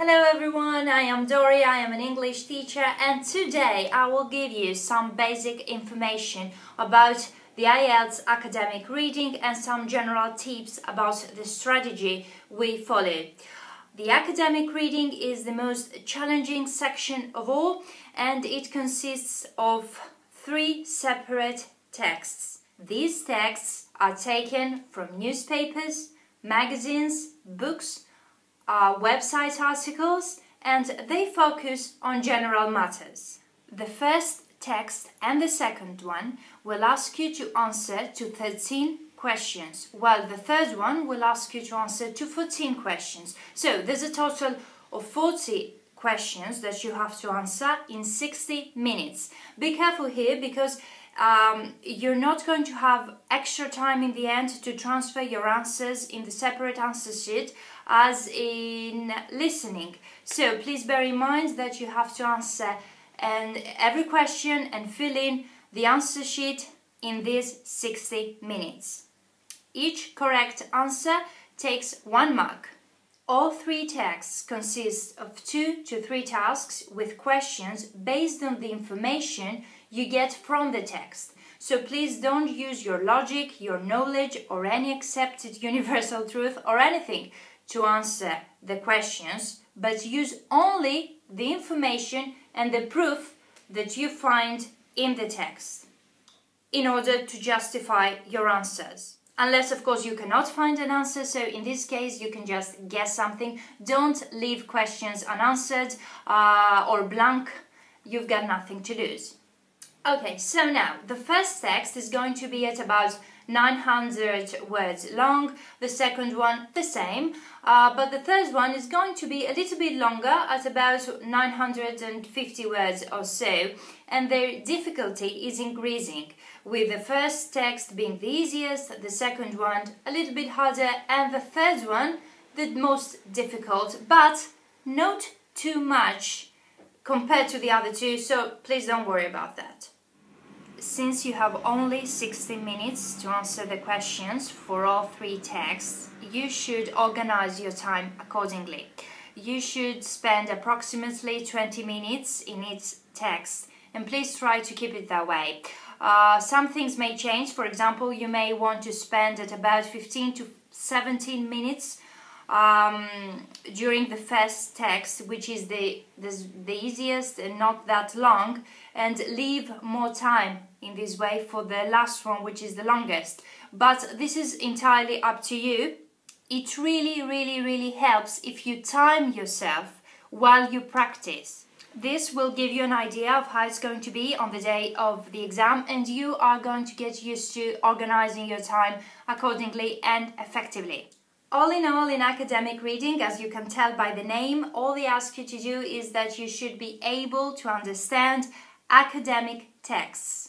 Hello everyone, I am Dori, I am an English teacher, and today I will give you some basic information about the IELTS academic reading and some general tips about the strategy we follow. The academic reading is the most challenging section of all, and it consists of 3 separate texts. These texts are taken from newspapers, magazines, books, website articles, and they focus on general matters. The first text and the second one will ask you to answer to 13 questions, while the third one will ask you to answer to 14 questions. So there's a total of 40 questions that you have to answer in 60 minutes. Be careful here because you're not going to have extra time in the end to transfer your answers in the separate answer sheet as in listening. So please bear in mind that you have to answer every question and fill in the answer sheet in these 60 minutes. Each correct answer takes 1 mark. All 3 texts consist of 2 to 3 tasks with questions based on the information you get from the text. So please don't use your logic, your knowledge, or any accepted universal truth or anything to answer the questions, but use only the information and the proof that you find in the text in order to justify your answers. Unless, of course, you cannot find an answer, so in this case you can just guess something. Don't leave questions unanswered or blank. You've got nothing to lose. Okay, so now the first text is going to be at about 900 words long, the second one the same, but the third one is going to be a little bit longer at about 950 words or so, and their difficulty is increasing, with the first text being the easiest, the second one a little bit harder, and the third one the most difficult, but not too much compared to the other 2, so please don't worry about that. Since you have only 60 minutes to answer the questions for all 3 texts, you should organize your time accordingly. You should spend approximately 20 minutes in each text, and please try to keep it that way. Some things may change. For example, you may want to spend at about 15 to 17 minutes during the first text, which is the easiest and not that long, and leave more time in this way for the last one, which is the longest. But this is entirely up to you. It really helps if you time yourself while you practice. This will give you an idea of how it's going to be on the day of the exam, and you are going to get used to organizing your time accordingly and effectively. All in all, in academic reading, as you can tell by the name, all they ask you to do is that you should be able to understand academic texts.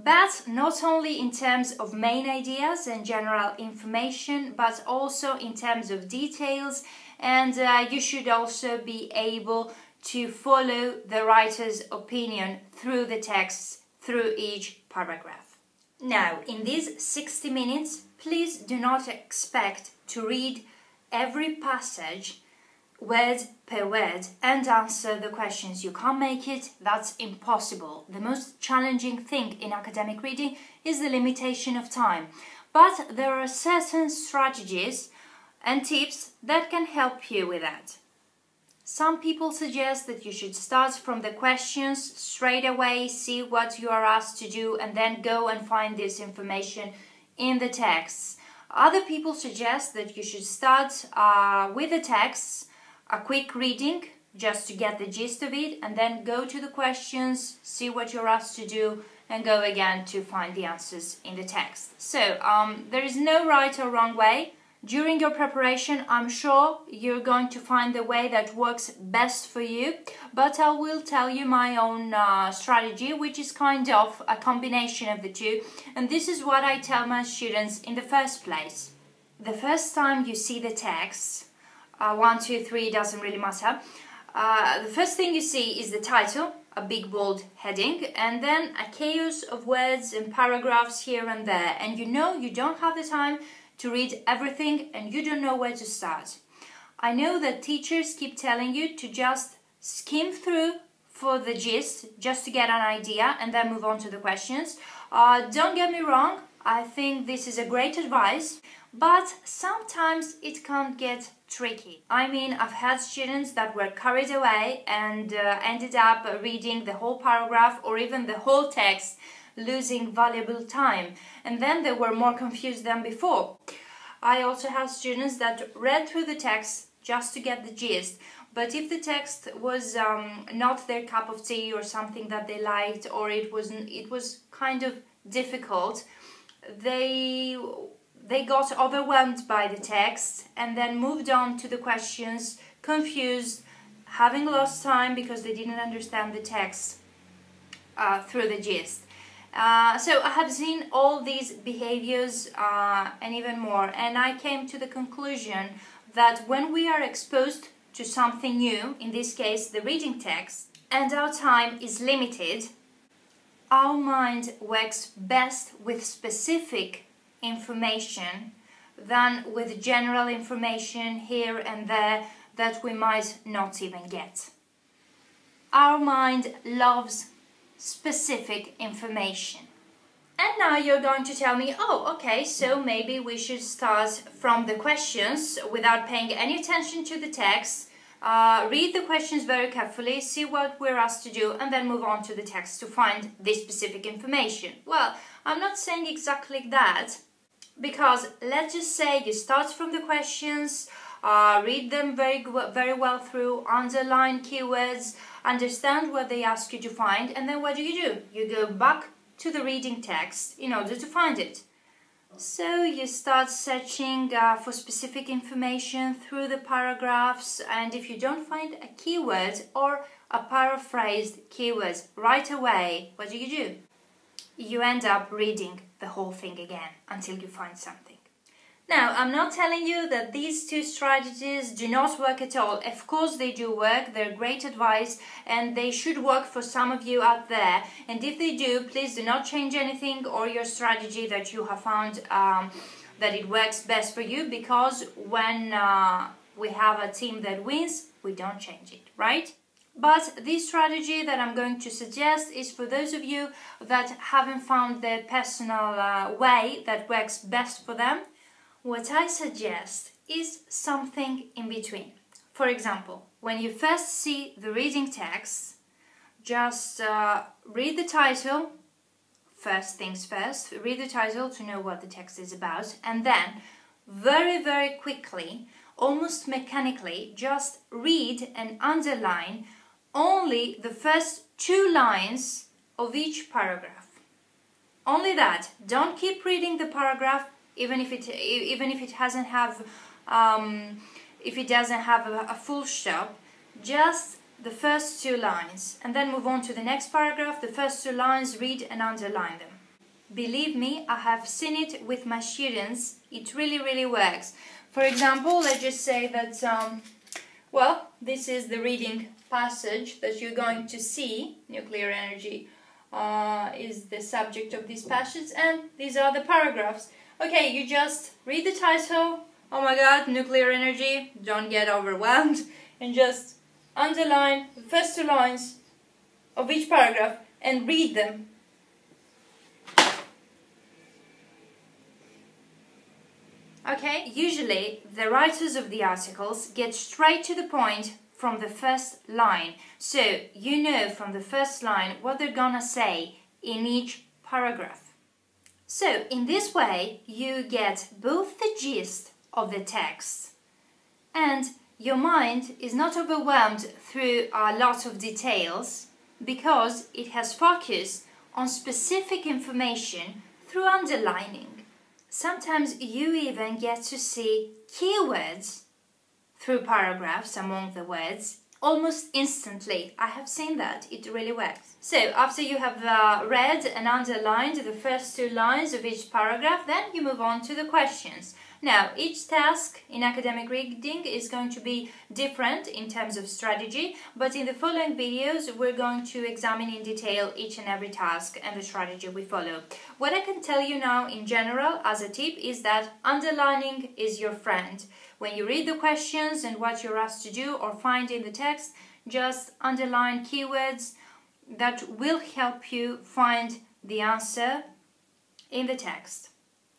But not only in terms of main ideas and general information, but also in terms of details, and you should also be able to follow the writer's opinion through the texts, through each paragraph. Now, in these 60 minutes, please do not expect to read every passage word per word and answer the questions. You can't make it, that's impossible. The most challenging thing in academic reading is the limitation of time. But there are certain strategies and tips that can help you with that. Some people suggest that you should start from the questions straight away, see what you are asked to do, and then go and find this information in the texts. Other people suggest that you should start with the texts, a quick reading, just to get the gist of it, and then go to the questions, see what you're asked to do, and go again to find the answers in the text. So there is no right or wrong way. During your preparation, I'm sure you're going to find the way that works best for you, but I will tell you my own strategy, which is kind of a combination of the 2, and this is what I tell my students in the first place. The first time you see the text, 1, 2, 3, doesn't really matter, the first thing you see is the title, a big bold heading, and then a chaos of words and paragraphs here and there, and you know you don't have the time to read everything and you don't know where to start. I know that teachers keep telling you to just skim through for the gist, just to get an idea and then move on to the questions. Don't get me wrong, I think this is a great advice, but sometimes it can get tricky. I mean, I've had students that were carried away and ended up reading the whole paragraph or even the whole text, losing valuable time, and then they were more confused than before. I also have students that read through the text just to get the gist, but if the text was not their cup of tea or something that they liked, or it was kind of difficult, they got overwhelmed by the text and then moved on to the questions, confused, having lost time because they didn't understand the text through the gist. So I have seen all these behaviors and even more, and I came to the conclusion that when we are exposed to something new, in this case the reading text, and our time is limited, our mind works best with specific information than with general information here and there that we might not even get. Our mind loves specific information. And now you're going to tell me, oh, okay, so maybe we should start from the questions without paying any attention to the text, read the questions very carefully, see what we're asked to do, and then move on to the text to find this specific information. Well, I'm not saying exactly that, because let's just say you start from the questions, read them very well through, underline keywords, understand what they ask you to find, and then what do? You go back to the reading text in order to find it. So you start searching for specific information through the paragraphs, and if you don't find a keyword or a paraphrased keywords right away, what do? You end up reading the whole thing again until you find something. Now, I'm not telling you that these two strategies do not work at all. Of course they do work, they're great advice, and they should work for some of you out there. And if they do, please do not change anything or your strategy that you have found that it works best for you, because when we have a team that wins, we don't change it, right? But this strategy that I'm going to suggest is for those of you that haven't found their personal way that works best for them. What I suggest is something in between. For example, when you first see the reading text, just read the title, first things first, read the title to know what the text is about, and then very quickly, almost mechanically, just read and underline only the first 2 lines of each paragraph. Only that. Don't keep reading the paragraph even if it doesn't have a full stop. Just the first 2 lines, and then move on to the next paragraph. The first 2 lines, read and underline them. Believe me, I have seen it with my students. It really works. For example, let's just say that well, this is the reading passage that you're going to see. Nuclear energy is the subject of this passage, and these are the paragraphs. Okay, you just read the title, oh my god, nuclear energy, don't get overwhelmed, and just underline the first 2 lines of each paragraph and read them. Okay, usually the writers of the articles get straight to the point from the first line, so you know from the first line what they're gonna say in each paragraph. So, in this way, you get both the gist of the text and your mind is not overwhelmed through a lot of details, because it has focused on specific information through underlining. Sometimes you even get to see keywords through paragraphs among the words almost instantly. I have seen that. It really works. So after you have read and underlined the first 2 lines of each paragraph, then you move on to the questions. Now, each task in academic reading is going to be different in terms of strategy, but in the following videos we're going to examine in detail each and every task and the strategy we follow. What I can tell you now in general as a tip is that underlining is your friend. When you read the questions and what you're asked to do or find in the text, just underline keywords that will help you find the answer in the text.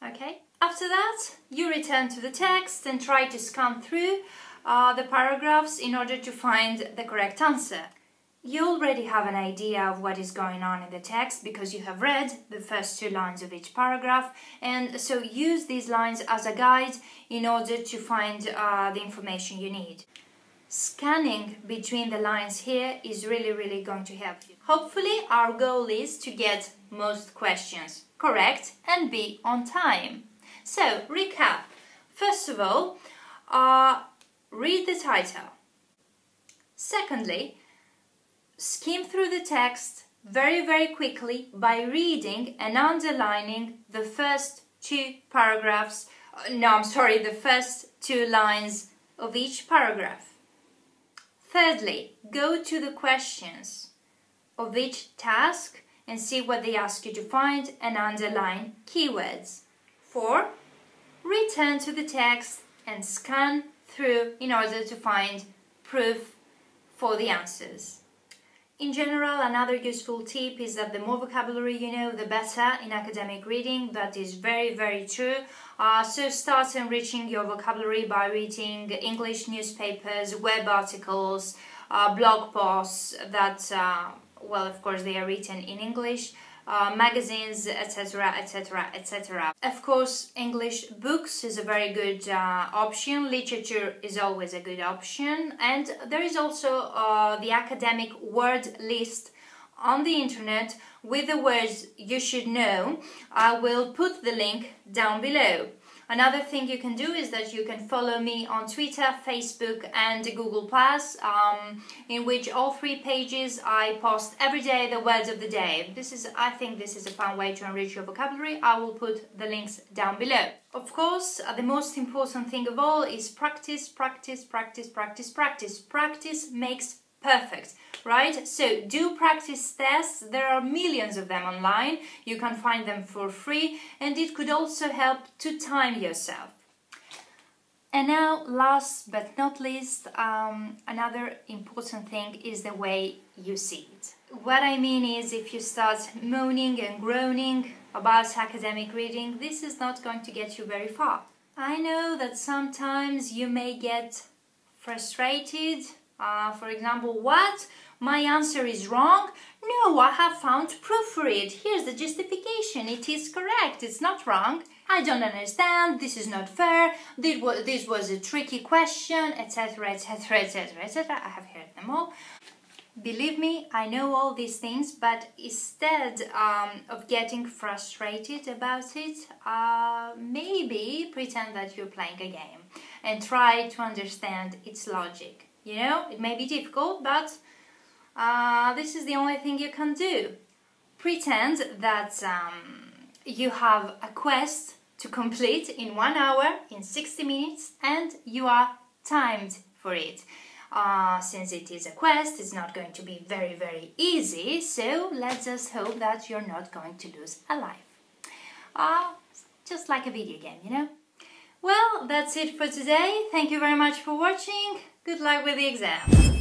Okay? After that, you return to the text and try to scan through the paragraphs in order to find the correct answer. You already have an idea of what is going on in the text because you have read the first 2 lines of each paragraph, and so use these lines as a guide in order to find the information you need. Scanning between the lines here is really going to help you. Hopefully our goal is to get most questions correct and be on time. So, recap. First of all, read the title. Secondly, skim through the text very quickly by reading and underlining the first 2 paragraphs, the first 2 lines of each paragraph. Thirdly, go to the questions of each task and see what they ask you to find and underline keywords. 4. Return to the text and scan through in order to find proof for the answers. In general, another useful tip is that the more vocabulary you know, the better in academic reading. That is very true. So start enriching your vocabulary by reading English newspapers, web articles, blog posts that, well, of course, they are written in English, magazines, etc. Of course, English books is a very good option. Literature is always a good option, and there is also the academic word list on the internet with the words you should know. I will put the link down below. Another thing you can do is that you can follow me on Twitter, Facebook and Google+, in which all 3 pages I post every day the words of the day. I think this is a fun way to enrich your vocabulary. I will put the links down below. Of course, the most important thing of all is practice. Practice makes perfect, right? So do practice tests. There are millions of them online. You can find them for free, and it could also help to time yourself. And now, last but not least, another important thing is the way you see it. What I mean is, if you start moaning and groaning about academic reading, this is not going to get you very far. I know that sometimes you may get frustrated. For example, what? My answer is wrong? No, I have found proof for it. Here's the justification. It is correct. It's not wrong. I don't understand. This is not fair. This was a tricky question, etc. I have heard them all. Believe me, I know all these things, but instead of getting frustrated about it, maybe pretend that you're playing a game and try to understand its logic. You know, it may be difficult, but this is the only thing you can do. Pretend that you have a quest to complete in 1 hour, in 60 minutes, and you are timed for it. Since it is a quest, it's not going to be very easy, so let's just hope that you're not going to lose a life. Just like a video game, you know? Well, that's it for today. Thank you very much for watching. Good luck with the exam.